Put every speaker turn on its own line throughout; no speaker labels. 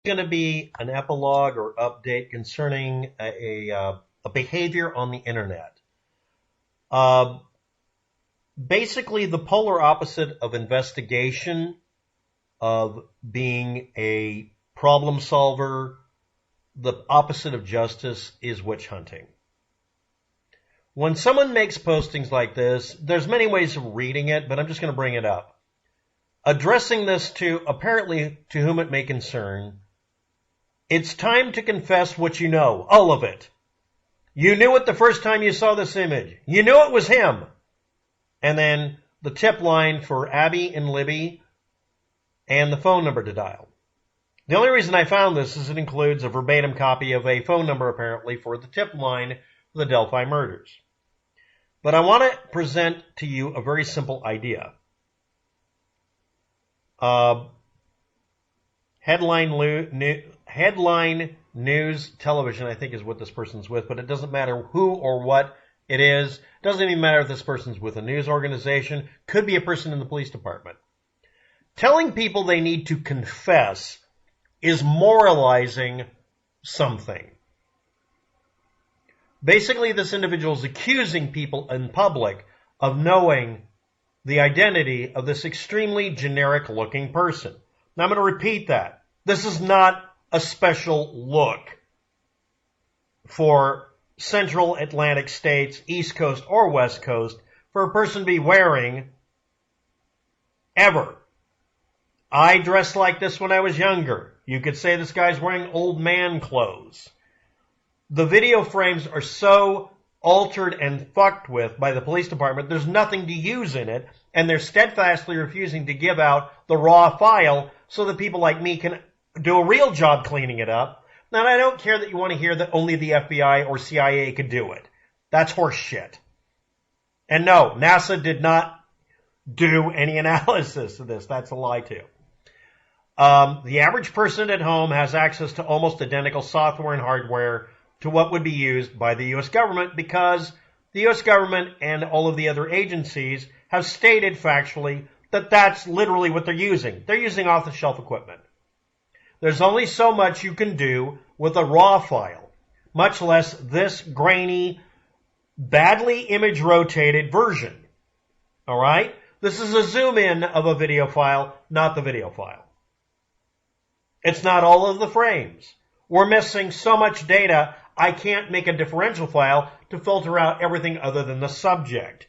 going to be an epilogue or update concerning a behavior on the internet. Basically, the polar opposite of investigation, of being a problem solver, the opposite of justice is witch hunting. When someone makes postings like this, there's many ways of reading it, but I'm just going to bring it up. Addressing this to, apparently, to whom it may concern, it's time to confess what you know, all of it. You knew it the first time you saw this image. You knew it was him. And then the tip line for Abby and Libby and the phone number to dial. The only reason I found this is it includes a verbatim copy of a phone number, apparently, for the tip line for the Delphi murders. But I want to present to you a very simple idea. Headline news television, I think, is what this person's with, but it doesn't matter who or what it is. It doesn't even matter if this person's with a news organization. Could be a person in the police department. Telling people they need to confess is moralizing something. Basically, this individual is accusing people in public of knowing the identity of this extremely generic-looking person. Now, I'm going to repeat that. This is not a special look for Central Atlantic states, East Coast or West Coast, for a person to be wearing ever. I dressed like this when I was younger. You could say this guy's wearing old man clothes. The video frames are so altered and fucked with by the police department, there's nothing to use in it, and they're steadfastly refusing to give out the raw file so that people like me can do a real job cleaning it up. Now, I don't care that you want to hear that only the FBI or CIA could do it. That's horse shit. And no, NASA did not do any analysis of this. That's a lie too. The average person at home has access to almost identical software and hardware to what would be used by the U.S. government, because the U.S. government and all of the other agencies have stated factually that that's literally what they're using. They're using off-the-shelf equipment. There's only so much you can do with a raw file, much less this grainy, badly image-rotated version. All right? This is a zoom-in of a video file, not the video file. It's not all of the frames. We're missing so much data, I can't make a differential file to filter out everything other than the subject.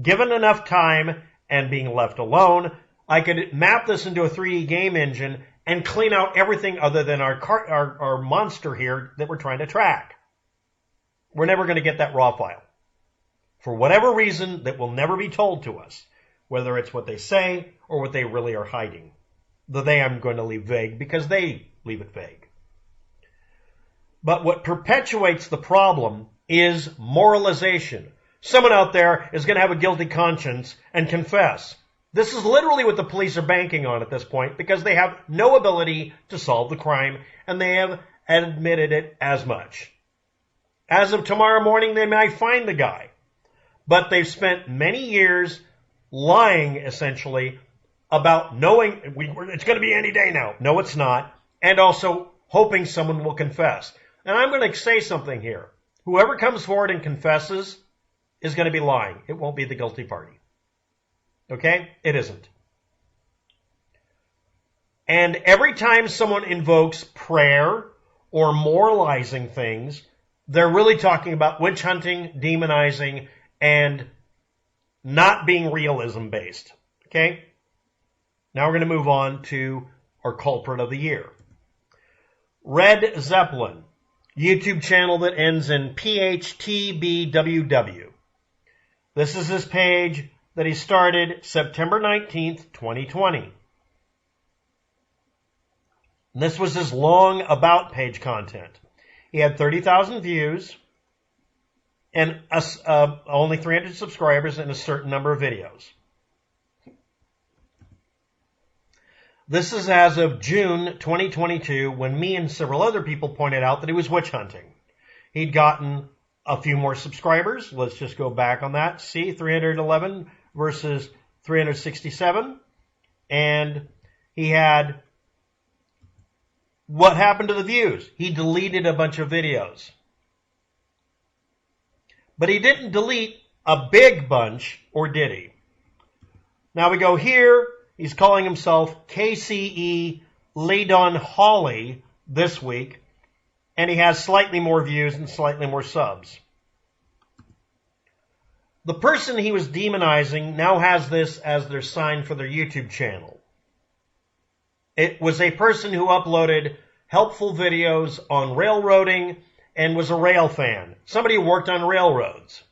Given enough time and being left alone, I could map this into a 3D game engine and clean out everything other than our monster here that we're trying to track. We're never going to get that raw file. For whatever reason that will never be told to us, whether it's what they say or what they really are hiding. The they I'm going to leave vague because they leave it vague. But what perpetuates the problem is moralization. Someone out there is going to have a guilty conscience and confess. This is literally what the police are banking on at this point, because they have no ability to solve the crime, and they have admitted it as much. As of tomorrow morning, they might find the guy. But they've spent many years lying, essentially, about knowing it's going to be any day now. No, it's not. And also hoping someone will confess. And I'm going to say something here. Whoever comes forward and confesses is going to be lying. It won't be the guilty party. Okay? It isn't. And every time someone invokes prayer or moralizing things, they're really talking about witch hunting, demonizing, and not being realism-based. Okay? Now we're going to move on to our culprit of the year. Red Zeppelin, YouTube channel that ends in PHTBWW. This is his page that he started September 19th, 2020. And this was his long about page content. He had 30,000 views and only 300 subscribers and a certain number of videos. This is as of June 2022, when me and several other people pointed out that he was witch hunting. He'd gotten a few more subscribers. Let's just go back on that. See, 311 versus 367. And he had What happened to the views? He deleted a bunch of videos. But he didn't delete a big bunch, or did he? Now we go here. He's calling himself KCE Leydon Holly this week. And he has slightly more views and slightly more subs. The person he was demonizing now has this as their sign for their YouTube channel. It was a person who uploaded helpful videos on railroading and was a rail fan. Somebody who worked on railroads.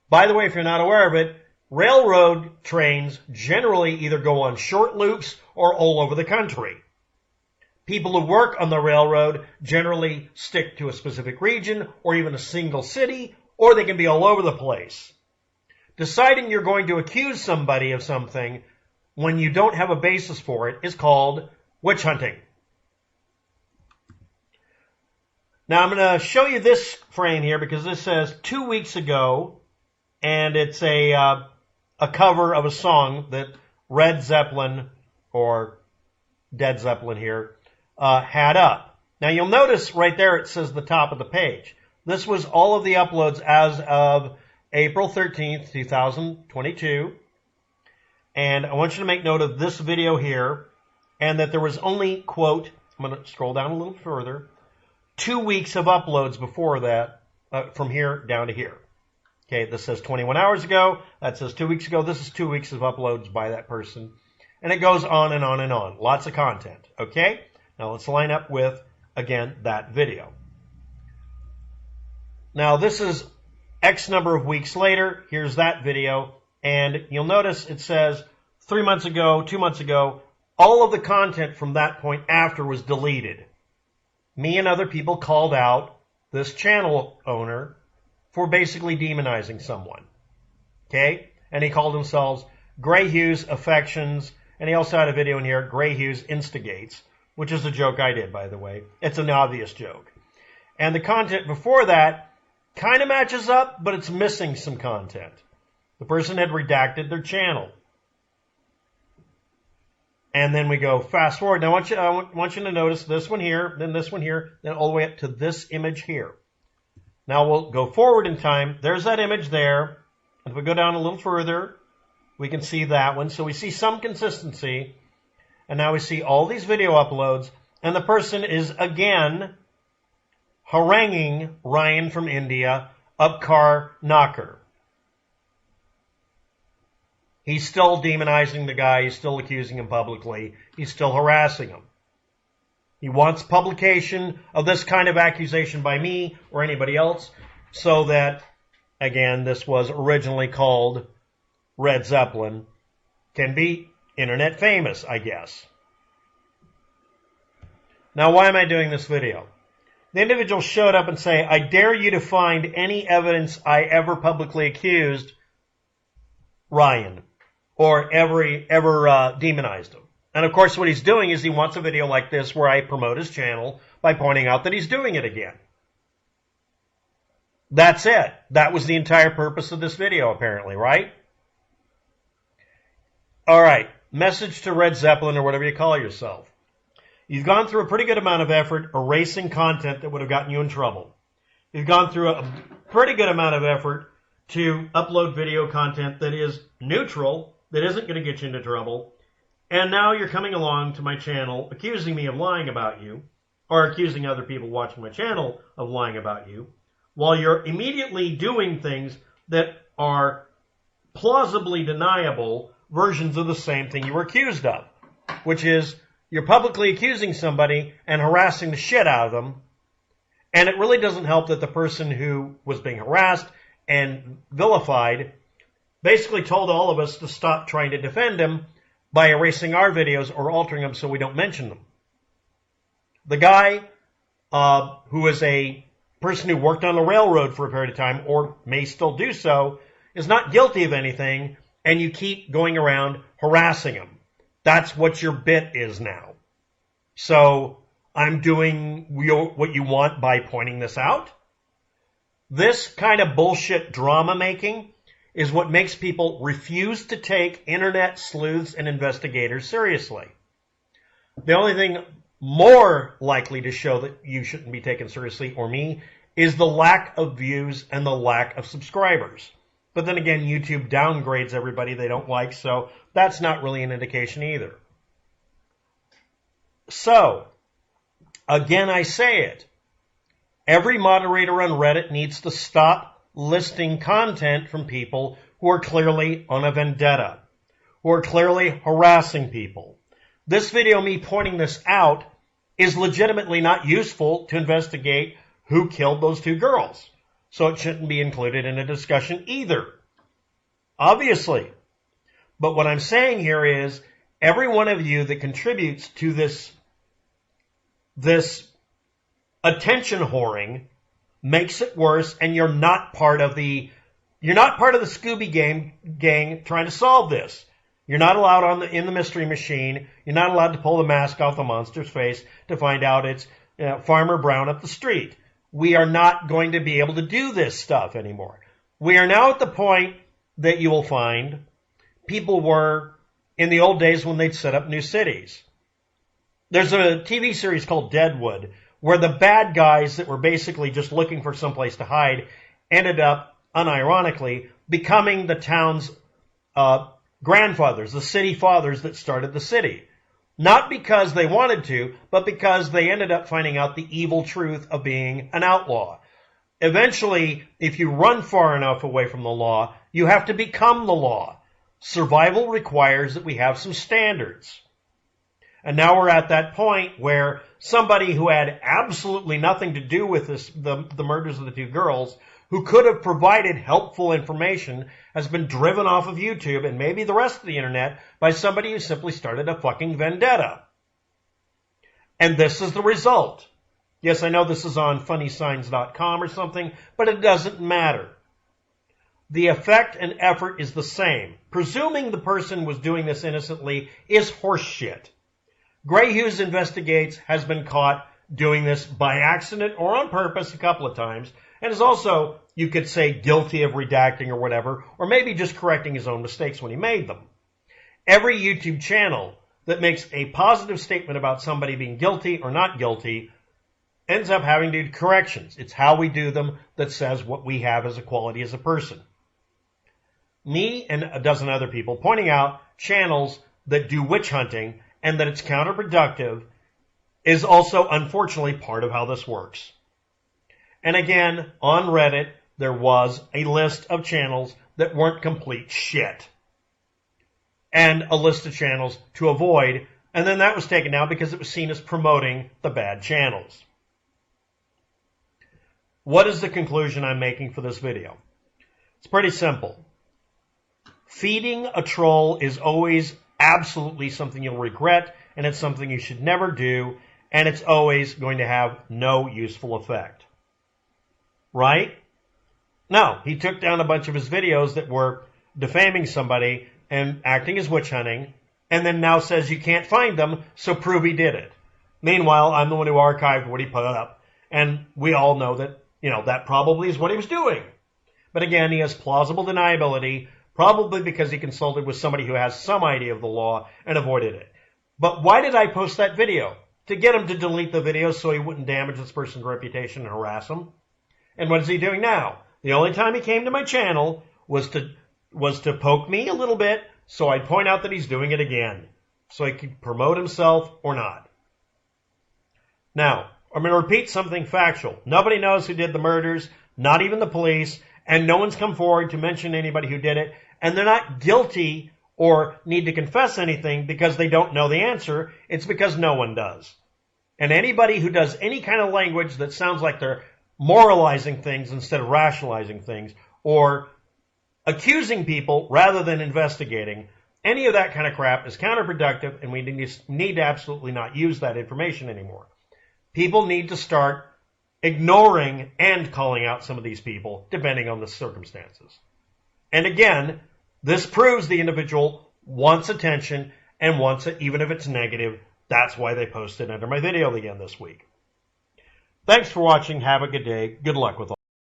By the way, if you're not aware of it, railroad trains generally either go on short loops or all over the country. People who work on the railroad generally stick to a specific region or even a single city, or they can be all over the place. Deciding you're going to accuse somebody of something when you don't have a basis for it is called witch hunting. Now I'm going to show you this frame here because this says 2 weeks ago, and it's a cover of a song that RED Zeppelin, or Dead Zeppelin here, had up. Now you'll notice right there it says the top of the page. This was all of the uploads as of April 13th, 2022. And I want you to make note of this video here, and that there was only, quote, I'm going to scroll down a little further, 2 weeks of uploads before that, from here down to here. Okay, this says 21 hours ago. That says 2 weeks ago. This is 2 weeks of uploads by that person. And it goes on and on and on. Lots of content. Okay? Now let's line up with, again, that video. Now this is X number of weeks later. Here's that video. And you'll notice it says 3 months ago, 2 months ago, all of the content from that point after was deleted. Me and other people called out this channel owner for basically demonizing someone. Okay? And he called themselves Grey Hues Affections. And he also had a video in here, Grey Hues Instigates, which is a joke I did, by the way. It's an obvious joke. And the content before that kind of matches up, but it's missing some content. The person had redacted their channel. And then we go fast forward. Now I want you to notice this one here, then this one here, then all the way up to this image here. Now we'll go forward in time. There's that image there. And if we go down a little further, we can see that one. So we see some consistency. And now we see all these video uploads. And the person is again haranguing Ryan from India, Upcar Knocker. He's still demonizing the guy. He's still accusing him publicly. He's still harassing him. He wants publication of this kind of accusation by me or anybody else so that, again, this was originally called RED Zeppelin, can be internet famous, I guess. Now, why am I doing this video? The individual showed up and say, I dare you to find any evidence I ever publicly accused Ryan or ever demonized him. And of course what he's doing is he wants a video like this where I promote his channel by pointing out that he's doing it again. That's it. That was the entire purpose of this video apparently, right? Alright, message to RED Zeppelin or whatever you call yourself. You've gone through a pretty good amount of effort erasing content that would have gotten you in trouble. You've gone through a pretty good amount of effort to upload video content that is neutral, that isn't going to get you into trouble. And now you're coming along to my channel accusing me of lying about you, or accusing other people watching my channel of lying about you, while you're immediately doing things that are plausibly deniable versions of the same thing you were accused of, which is you're publicly accusing somebody and harassing the shit out of them, and it really doesn't help that the person who was being harassed and vilified basically told all of us to stop trying to defend him by erasing our videos or altering them so we don't mention them. The guy who is a person who worked on the railroad for a period of time, or may still do so, is not guilty of anything, and you keep going around harassing him. That's what your bit is now. So I'm doing what you want by pointing this out. This kind of bullshit drama making is what makes people refuse to take internet sleuths and investigators seriously. The only thing more likely to show that you shouldn't be taken seriously, or me, is the lack of views and the lack of subscribers. But then again, YouTube downgrades everybody they don't like, so that's not really an indication either. So, again, I say it. Every moderator on Reddit needs to stop listing content from people who are clearly on a vendetta, who are clearly harassing people. This video, me pointing this out, is legitimately not useful to investigate who killed those two girls. So it shouldn't be included in a discussion either. Obviously. But what I'm saying here is, every one of you that contributes to this attention whoring makes it worse, and you're not part of the Scooby gang trying to solve this. You're not allowed in the mystery machine. You're not allowed to pull the mask off the monster's face to find out it's Farmer Brown up the street. We are not going to be able to do this stuff anymore. We are now at the point that you will find people were in the old days when they'd set up new cities. There's a TV series called Deadwood where the bad guys that were basically just looking for someplace to hide ended up, unironically, becoming the town's grandfathers, the city fathers that started the city. Not because they wanted to, but because they ended up finding out the evil truth of being an outlaw. Eventually, if you run far enough away from the law, you have to become the law. Survival requires that we have some standards. And now we're at that point where somebody who had absolutely nothing to do with the murders of the two girls, who could have provided helpful information, has been driven off of YouTube and maybe the rest of the internet by somebody who simply started a fucking vendetta. And this is the result. Yes, I know this is on funnysigns.com or something, but it doesn't matter. The effect and effort is the same. Presuming the person was doing this innocently is horseshit. Grey Hues Investigates has been caught doing this by accident or on purpose a couple of times, and is also, you could say, guilty of redacting or whatever, or maybe just correcting his own mistakes when he made them. Every YouTube channel that makes a positive statement about somebody being guilty or not guilty ends up having to do corrections. It's how we do them that says what we have as a quality as a person. Me and a dozen other people pointing out channels that do witch hunting and that it's counterproductive is also, unfortunately, part of how this works. And again, on Reddit, there was a list of channels that weren't complete shit. And a list of channels to avoid, and then that was taken down because it was seen as promoting the bad channels. What is the conclusion I'm making for this video? It's pretty simple. Feeding a troll is always absolutely something you'll regret, and it's something you should never do, and it's always going to have no useful effect. Right? No, he took down a bunch of his videos that were defaming somebody and acting as witch hunting, and then now says you can't find them, so prove he did it. Meanwhile, I'm the one who archived what he put up, and we all know that, that probably is what he was doing. But again, he has plausible deniability, probably because he consulted with somebody who has some idea of the law and avoided it. But why did I post that video? To get him to delete the video so he wouldn't damage this person's reputation and harass him. And what is he doing now? The only time he came to my channel was to poke me a little bit, so I'd point out that he's doing it again, so he could promote himself or not. Now, I'm going to repeat something factual. Nobody knows who did the murders, not even the police, and no one's come forward to mention anybody who did it, and they're not guilty or need to confess anything because they don't know the answer. It's because no one does. And anybody who does any kind of language that sounds like they're moralizing things instead of rationalizing things, or accusing people rather than investigating, any of that kind of crap is counterproductive, and we need to absolutely not use that information anymore. People need to start ignoring and calling out some of these people, depending on the circumstances. And again, this proves the individual wants attention and wants it even if it's negative. That's why they posted under my video again this week. Thanks for watching. Have a good day. Good luck with all.